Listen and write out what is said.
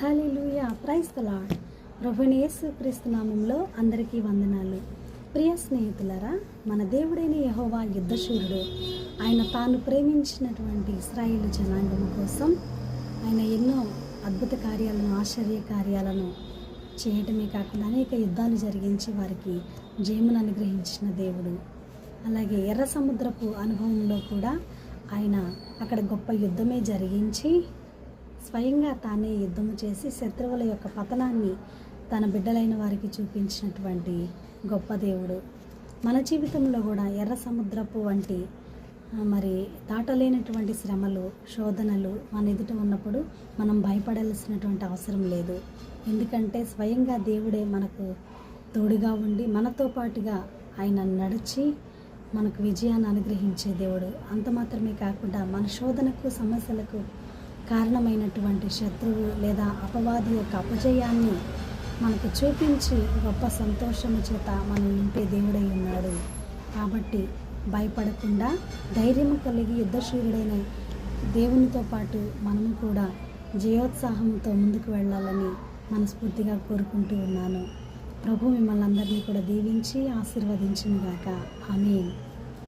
Hallelujah, praise the lord. ప్రభువైన యేసుక్రీస్తు నామములో అందరికీ వందనాలు. ప్రియ స్నేహితులారా, మన దేవుడైన యెహోవా యుద్ధశూరుడు. ఆయన తాను ప్రేమించినటువంటి ఇశ్రాయేలు జనాంగము కోసం ఆయన ఎన్నో అద్భుత కార్యాలను, ఆశ్చర్య కార్యాలను చేయటమే కాకుండా అనేక యుద్ధాలు జరిగించి వారికి జయమును అనుగ్రహించిన దేవుడు. అలాగే ఎర్ర సముద్రపు అనుభవంలో కూడా ఆయన అక్కడ గొప్ప యుద్ధమే జరిగించి స్వయంగా తానే యుద్ధము చేసి శత్రువుల యొక్క పతనాన్ని తన బిడ్డలైన వారికి చూపించినటువంటి గొప్ప దేవుడు. మన జీవితంలో కూడా ఎర్ర సముద్రపు వంటి మరి దాటలేనటువంటి శ్రమలు, శోధనలు మన ఎదుట ఉన్నప్పుడు మనం భయపడాల్సినటువంటి అవసరం లేదు. ఎందుకంటే స్వయంగా దేవుడే మనకు తోడుగా ఉండి మనతో పాటుగా ఆయన నడిచి మనకు విజయాన్ని అనుగ్రహించే దేవుడు. అంత మాత్రమే కాకుండా మన శోధనకు, సమస్యలకు కారణమైనటువంటి శత్రువు లేదా అపవాది యొక్క అపజయాన్ని మనకు చూపించి గొప్ప సంతోషము చేత మనం నింపే దేవుడై ఉన్నాడు. కాబట్టి భయపడకుండా ధైర్యం కలిగి యుద్ధశూరుడైన దేవునితో పాటు మనము కూడా జయోత్సాహంతో ముందుకు వెళ్ళాలని మనస్ఫూర్తిగా కోరుకుంటూ ఉన్నాను. ప్రభు మిమ్మల్ని అందరినీ కూడా దీవించి ఆశీర్వదించును గాక. ఆమేన్.